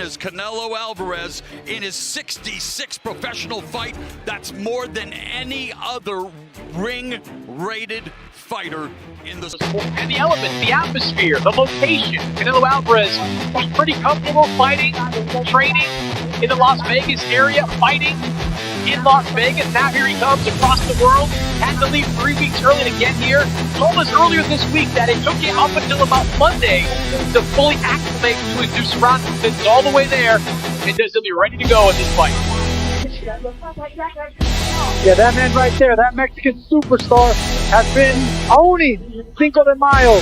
Is Canelo Alvarez in his 66th professional fight. That's more than any other ring-rated fighter in the sport. And the element, the atmosphere, the location. Canelo Alvarez was pretty comfortable fighting, training in the Las Vegas area, fighting in Las Vegas. Now here he comes across the world. Had to leave 3 weeks early to get here. Told us earlier this week that it took him up until about Monday to fully acclimate to his new surroundings. It's all the way there, and he'll be ready to go in this fight. Yeah, that man right there, that Mexican superstar, has been owning Cinco de Mayo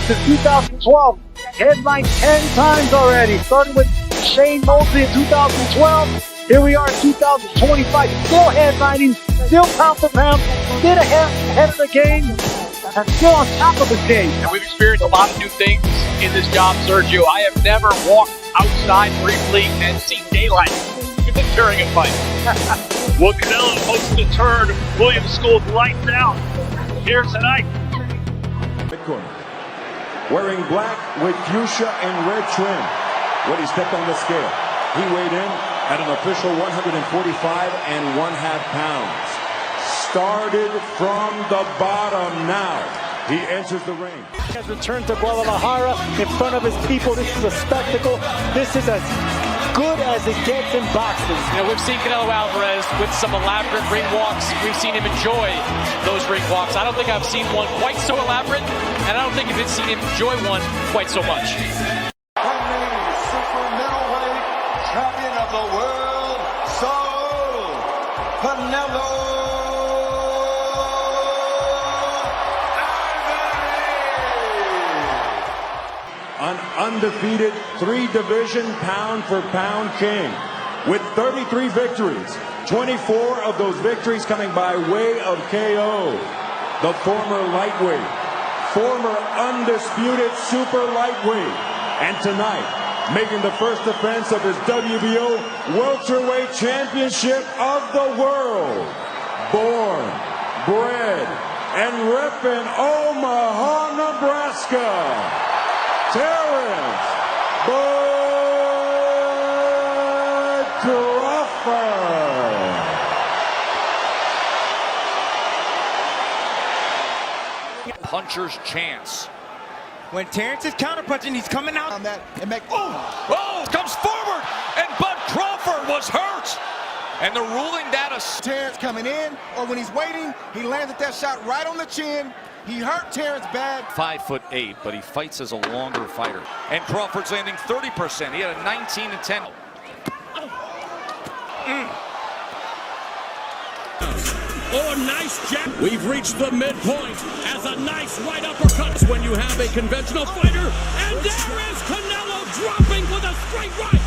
since 2012. Headlined 10 times already. Started with Shane Mosley in 2012. Here we are in 2025, still headlining, still pound for pound, still ahead of the game, and still on top of the game. And we've experienced a lot of new things in this job, Sergio. I have never walked outside briefly and seen daylight during a fight. Well, Canelo hosted the turn. Williams School's lights out here tonight. Bitcoin. Wearing black with fuchsia and red trim. When he stepped on the scale, he weighed in at an official 145.5 pounds. Started from the bottom now. He enters the ring. He has returned to Guadalajara in front of his people. This is a spectacle. This is as good as it gets in boxing. You know, we've seen Canelo Alvarez with some elaborate ring walks. We've seen him enjoy those ring walks. I don't think I've seen one quite so elaborate, and I don't think I've seen him enjoy one quite so much. Super middleweight champion of the world, Saúl Canelo Alvarez. An undefeated 3-division pound-for-pound king with 33 victories, 24 of those victories coming by way of KO. The former lightweight, former undisputed super lightweight, and tonight, making the first defense of his WBO welterweight championship of the world. Born, bred, and repping Omaha, Nebraska, Terence Crawford. Puncher's chance. When Terence is counterpunching, he's coming out on that and Comes forward, and Bud Crawford was hurt. And the ruling that Terence coming in, or when he's waiting, he landed that shot right on the chin. He hurt Terence bad. 5'8", but he fights as a longer fighter. And Crawford's landing 30%. He had a 19-10. Oh, nice jab. We've reached the midpoint as a nice right uppercut when you have a conventional fighter. And there is Canelo dropping with a straight right.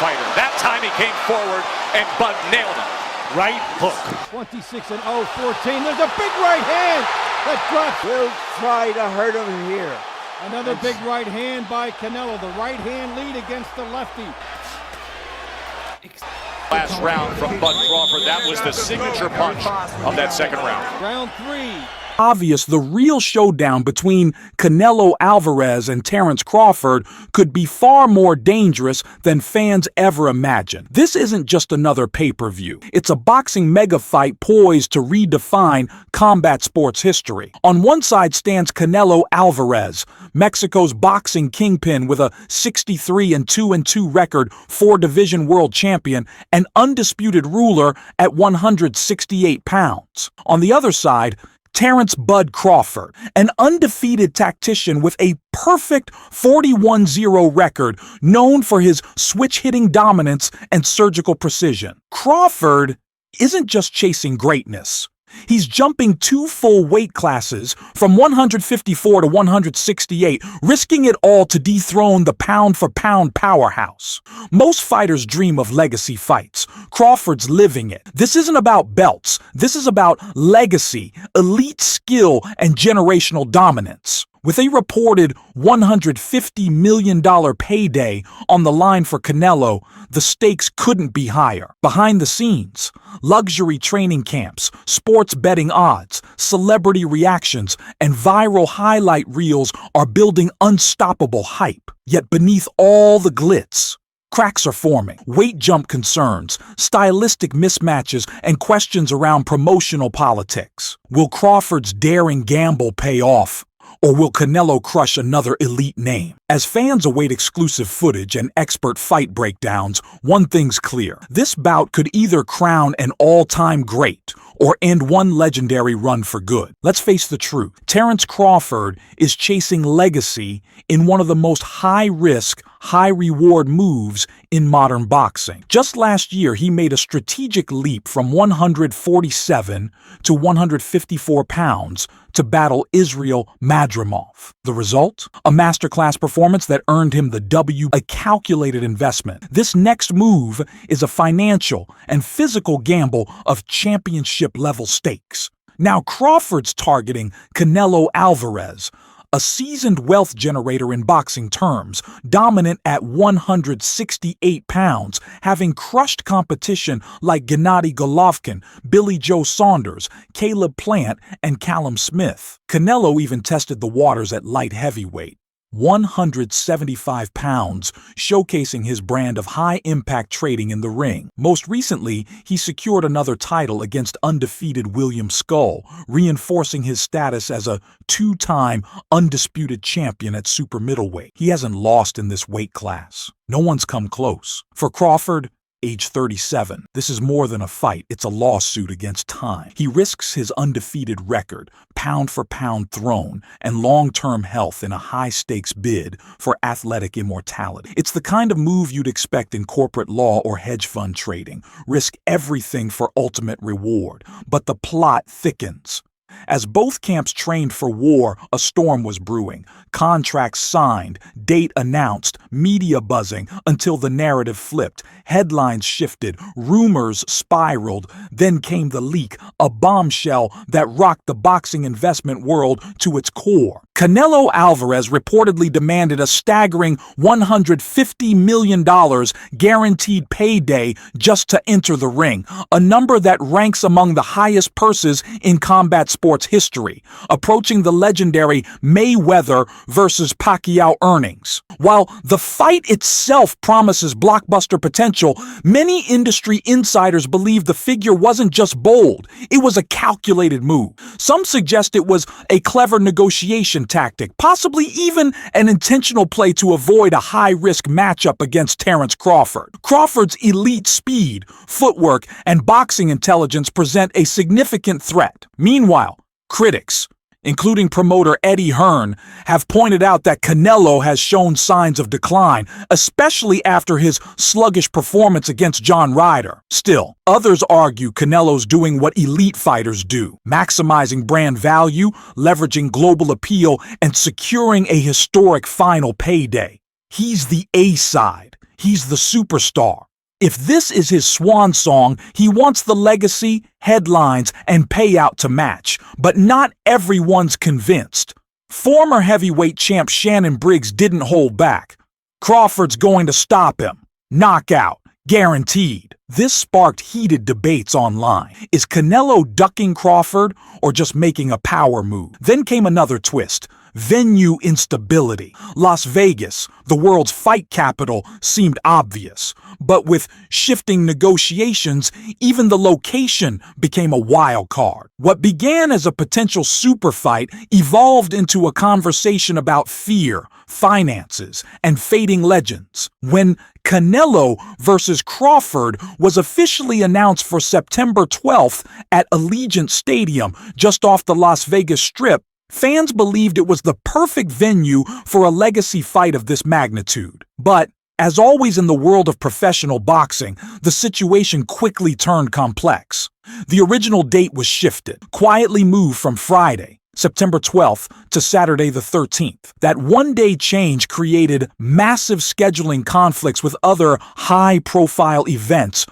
Fighter. That time he came forward and Bud nailed him. Right hook. 26-0, 14. There's a big right hand that drops. Will try to hurt him here. Another big right hand by Canelo. The right hand lead against the lefty. Last round from Bud Crawford. That was the signature punch of that second round. Round 3. Obvious the real showdown between Canelo Alvarez and Terence Crawford could be far more dangerous than fans ever imagined. This isn't just another pay-per-view. It's a boxing mega fight poised to redefine combat sports history. On one side stands Canelo Alvarez, Mexico's boxing kingpin with a 63-2-2 record, 4-division world champion, and undisputed ruler at 168 pounds. On the other side, Terence "Bud" Crawford, an undefeated tactician with a perfect 41-0 record, known for his switch-hitting dominance and surgical precision. Crawford isn't just chasing greatness. He's jumping 2 full weight classes from 154 to 168, risking it all to dethrone the pound-for-pound powerhouse. Most fighters dream of legacy fights. Crawford's living it. This isn't about belts. This is about legacy, elite skill, and generational dominance. With a reported $150 million payday on the line for Canelo, the stakes couldn't be higher. Behind the scenes, luxury training camps, sports betting odds, celebrity reactions, and viral highlight reels are building unstoppable hype. Yet beneath all the glitz, cracks are forming, weight jump concerns, stylistic mismatches, and questions around promotional politics. Will Crawford's daring gamble pay off? Or will Canelo crush another elite name? As fans await exclusive footage and expert fight breakdowns, one thing's clear. This bout could either crown an all-time great or end one legendary run for good. Let's face the truth. Terence Crawford is chasing legacy in one of the most high-risk, high-reward moves in modern boxing. Just last year, he made a strategic leap from 147 to 154 pounds to battle Israel Madrimov. The result? A masterclass performance that earned him the W, a calculated investment. This next move is a financial and physical gamble of championship-level stakes. Now Crawford's targeting Canelo Alvarez, a seasoned wealth generator in boxing terms, dominant at 168 pounds, having crushed competition like Gennady Golovkin, Billy Joe Saunders, Caleb Plant, and Callum Smith. Canelo even tested the waters at light heavyweight, 175 pounds, showcasing his brand of high-impact trading in the ring. Most recently, he secured another title against undefeated William Skull, reinforcing his status as a two-time undisputed champion at super middleweight. He hasn't lost in this weight class. No one's come close. For Crawford, age 37. This is more than a fight, it's a lawsuit against time. He risks his undefeated record, pound-for-pound throne, and long-term health in a high-stakes bid for athletic immortality. It's the kind of move you'd expect in corporate law or hedge fund trading. Risk everything for ultimate reward. But the plot thickens. As both camps trained for war, a storm was brewing. Contracts signed, date announced, media buzzing until the narrative flipped. Headlines shifted, rumors spiraled. Then came the leak, a bombshell that rocked the boxing investment world to its core. Canelo Alvarez reportedly demanded a staggering $150 million guaranteed payday just to enter the ring, a number that ranks among the highest purses in combat sports history, approaching the legendary Mayweather versus Pacquiao earnings. While the fight itself promises blockbuster potential, many industry insiders believe the figure wasn't just bold, it was a calculated move. Some suggest it was a clever negotiation tactic, possibly even an intentional play to avoid a high-risk matchup against Terence Crawford. Crawford's elite speed, footwork, and boxing intelligence present a significant threat. Meanwhile, critics, including promoter Eddie Hearn, have pointed out that Canelo has shown signs of decline, especially after his sluggish performance against John Ryder. Still, others argue Canelo's doing what elite fighters do, maximizing brand value, leveraging global appeal, and securing a historic final payday. He's the A-side. He's the superstar. If this is his swan song, he wants the legacy, headlines, and payout to match. But not everyone's convinced. Former heavyweight champ Shannon Briggs didn't hold back. Crawford's going to stop him. Knockout. Guaranteed. This sparked heated debates online. Is Canelo ducking Crawford or just making a power move? Then came another twist. Venue instability. Las Vegas, the world's fight capital, seemed obvious. But with shifting negotiations, even the location became a wild card. What began as a potential super fight evolved into a conversation about fear, finances, and fading legends. When Canelo versus Crawford was officially announced for September 12th at Allegiant Stadium, just off the Las Vegas Strip, fans believed it was the perfect venue for a legacy fight of this magnitude. But, as always in the world of professional boxing, the situation quickly turned complex. The original date was shifted, quietly moved from Friday, September 12th, to Saturday the 13th. That one-day change created massive scheduling conflicts with other high-profile events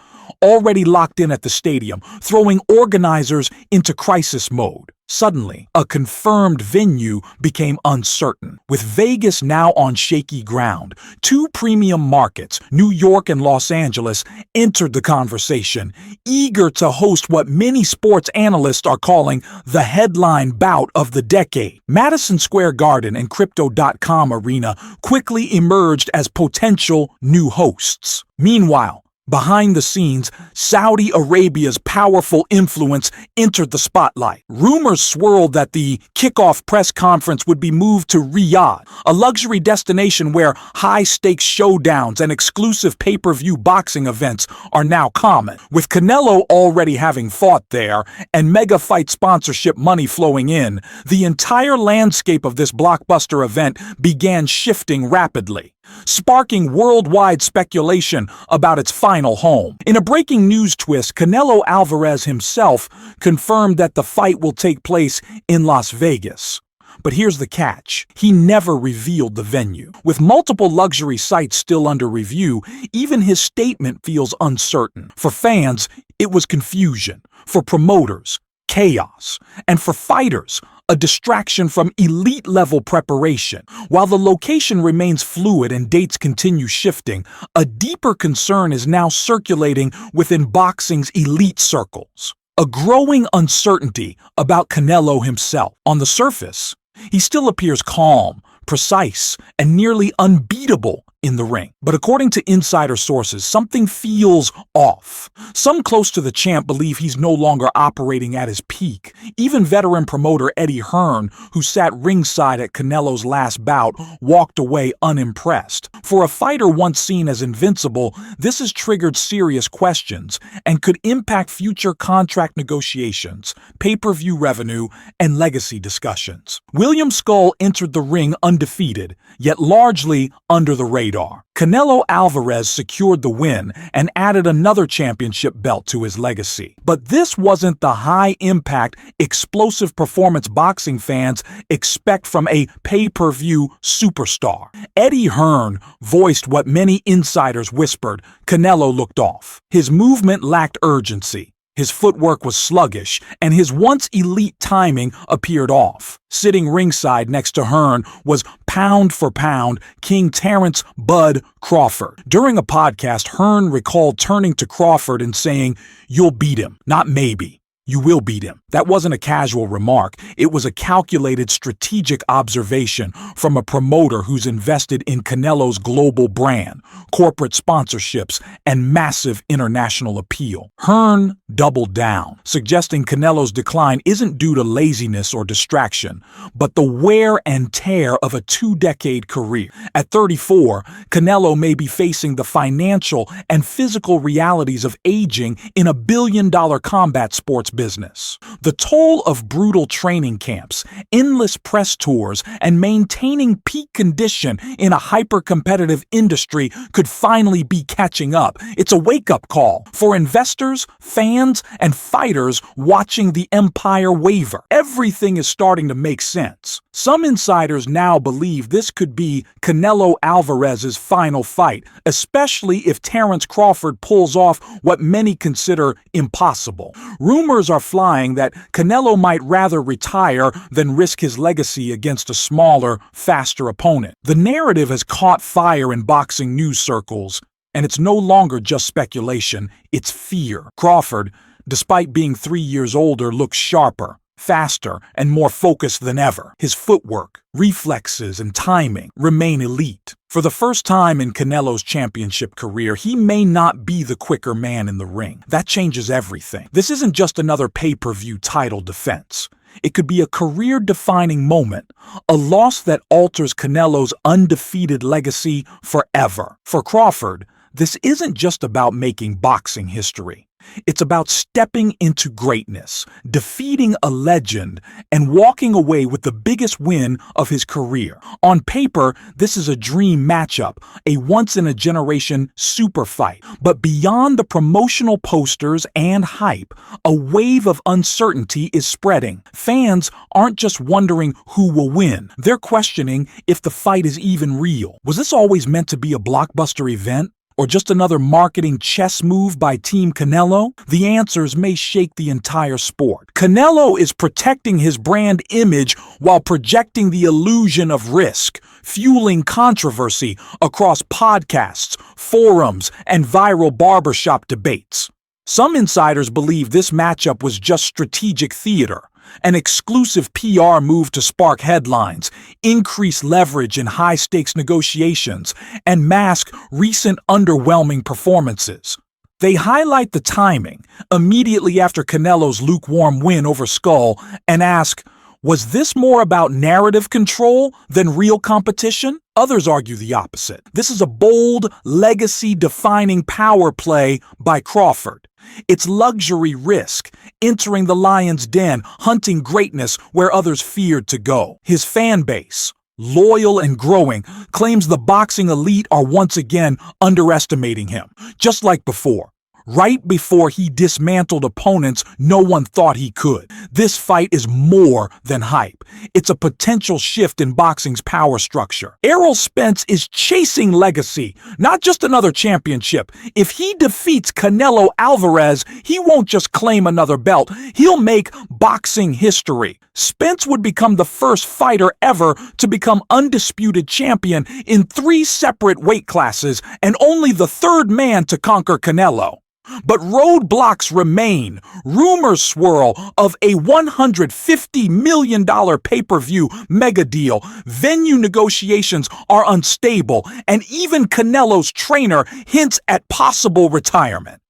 already locked in at the stadium, throwing organizers into crisis mode. Suddenly, a confirmed venue became uncertain. With Vegas now on shaky ground, two premium markets, New York and Los Angeles, entered the conversation, eager to host what many sports analysts are calling the headline bout of the decade. Madison Square Garden and Crypto.com Arena quickly emerged as potential new hosts. Meanwhile, behind the scenes, Saudi Arabia's powerful influence entered the spotlight. Rumors swirled that the kickoff press conference would be moved to Riyadh, a luxury destination where high-stakes showdowns and exclusive pay-per-view boxing events are now common. With Canelo already having fought there and mega fight sponsorship money flowing in, the entire landscape of this blockbuster event began shifting rapidly, sparking worldwide speculation about its final home. In a breaking news twist, Canelo Alvarez himself confirmed that the fight will take place in Las Vegas. But here's the catch. He never revealed the venue. With multiple luxury sites still under review, even his statement feels uncertain. For fans, it was confusion. For promoters, chaos. And for fighters, a distraction from elite-level preparation. While the location remains fluid and dates continue shifting, a deeper concern is now circulating within boxing's elite circles. A growing uncertainty about Canelo himself. On the surface, he still appears calm, precise, and nearly unbeatable in the ring. But according to insider sources, something feels off. Some close to the champ believe he's no longer operating at his peak. Even veteran promoter Eddie Hearn, who sat ringside at Canelo's last bout, walked away unimpressed. For a fighter once seen as invincible, this has triggered serious questions and could impact future contract negotiations, pay-per-view revenue, and legacy discussions. William Skull entered the ring undefeated, yet largely under the radar. Canelo Alvarez secured the win and added another championship belt to his legacy. But this wasn't the high-impact, explosive performance boxing fans expect from a pay-per-view superstar. Eddie Hearn voiced what many insiders whispered: Canelo looked off. His movement lacked urgency. His footwork was sluggish, and his once elite timing appeared off. Sitting ringside next to Hearn was pound for pound King Terence "Bud" Crawford. During a podcast, Hearn recalled turning to Crawford and saying, "You'll beat him, not maybe. You will beat him." That wasn't a casual remark. It was a calculated, strategic observation from a promoter who's invested in Canelo's global brand, corporate sponsorships, and massive international appeal. Hearn doubled down, suggesting Canelo's decline isn't due to laziness or distraction, but the wear and tear of a two-decade career. At 34, Canelo may be facing the financial and physical realities of aging in a billion-dollar combat sports business. The toll of brutal training camps, endless press tours, and maintaining peak condition in a hyper-competitive industry could finally be catching up. It's a wake-up call for investors, fans, and fighters watching the empire waver. Everything is starting to make sense. Some insiders now believe this could be Canelo Alvarez's final fight, especially if Terence Crawford pulls off what many consider impossible. Rumors are flying that Canelo might rather retire than risk his legacy against a smaller, faster opponent. The narrative has caught fire in boxing news circles, and it's no longer just speculation, it's fear. Crawford, despite being 3 years older, looks sharper, faster, and more focused than ever. His footwork, reflexes, and timing remain elite. For the first time in Canelo's championship career, he may not be the quicker man in the ring. That changes everything. This isn't just another pay-per-view title defense. It could be a career-defining moment, a loss that alters Canelo's undefeated legacy forever. For Crawford, this isn't just about making boxing history. It's about stepping into greatness, defeating a legend, and walking away with the biggest win of his career. On paper, this is a dream matchup, a once-in-a-generation super fight. But beyond the promotional posters and hype, a wave of uncertainty is spreading. Fans aren't just wondering who will win. They're questioning if the fight is even real. Was this always meant to be a blockbuster event? Or just another marketing chess move by Team Canelo? The answers may shake the entire sport. Canelo is protecting his brand image while projecting the illusion of risk, fueling controversy across podcasts, forums, and viral barbershop debates. Some insiders believe this matchup was just strategic theater, an exclusive PR move to spark headlines, increase leverage in high-stakes negotiations, and mask recent underwhelming performances. They highlight the timing, immediately after Canelo's lukewarm win over Skull, and ask, was this more about narrative control than real competition? Others argue the opposite. This is a bold, legacy-defining power play by Crawford. It's luxury risk, entering the lion's den, hunting greatness where others feared to go. His fan base, loyal and growing, claims the boxing elite are once again underestimating him, just like before. Right before he dismantled opponents no one thought he could. This fight is more than hype. It's a potential shift in boxing's power structure. Errol Spence is chasing legacy, not just another championship. If he defeats Canelo Alvarez, he won't just claim another belt. He'll make boxing history. Spence would become the first fighter ever to become undisputed champion in 3 separate weight classes and only the 3rd man to conquer Canelo. But roadblocks remain. Rumors swirl of a $150 million pay-per-view mega deal. Venue negotiations are unstable, and even Canelo's trainer hints at possible retirement.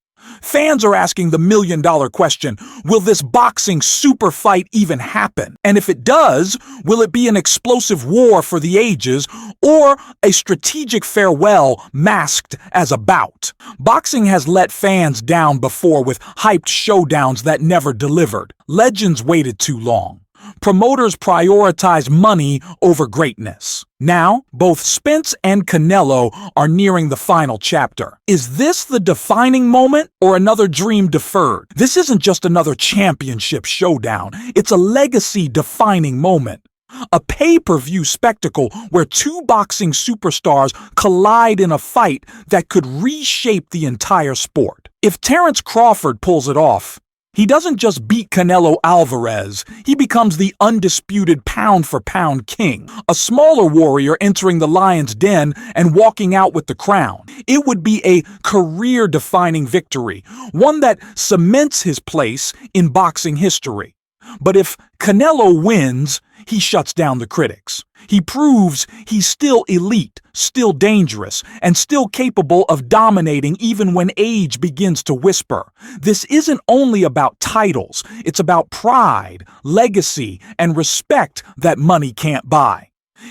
Fans are asking the million-dollar question, will this boxing super fight even happen? And if it does, will it be an explosive war for the ages or a strategic farewell masked as a bout? Boxing has let fans down before with hyped showdowns that never delivered. Legends waited too long. Promoters prioritize money over greatness. Now, both Spence and Canelo are nearing the final chapter. Is this the defining moment or another dream deferred? This isn't just another championship showdown. It's a legacy-defining moment. A pay-per-view spectacle where 2 boxing superstars collide in a fight that could reshape the entire sport. If Terence Crawford pulls it off, he doesn't just beat Canelo Alvarez, he becomes the undisputed pound-for-pound king, a smaller warrior entering the lion's den and walking out with the crown. It would be a career-defining victory, one that cements his place in boxing history. But if Canelo wins, he shuts down the critics. He proves he's still elite, still dangerous, and still capable of dominating even when age begins to whisper. This isn't only about titles, it's about pride, legacy, and respect that money can't buy.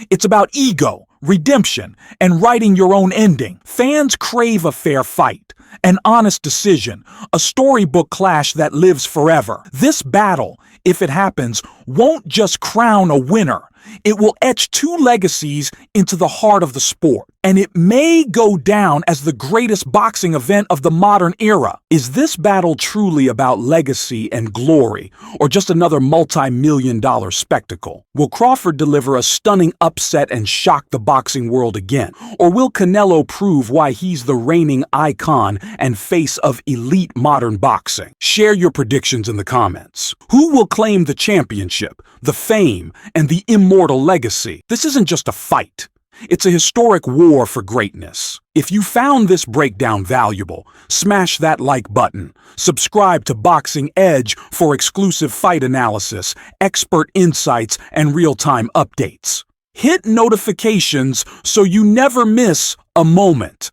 It's about ego, redemption, and writing your own ending. Fans crave a fair fight, an honest decision, a storybook clash that lives forever. This battle, if it happens, won't just crown a winner. It will etch 2 legacies into the heart of the sport, and it may go down as the greatest boxing event of the modern era. Is this battle truly about legacy and glory, or just another multi-million-dollar spectacle? Will Crawford deliver a stunning upset and shock the boxing world again? Or will Canelo prove why he's the reigning icon and face of elite modern boxing? Share your predictions in the comments. Who will claim the championship, the fame, and the immortal legacy? This isn't just a fight. It's a historic war for greatness. If you found this breakdown valuable, smash that like button. Subscribe to Boxing Edge for exclusive fight analysis, expert insights, and real-time updates. Hit notifications so you never miss a moment.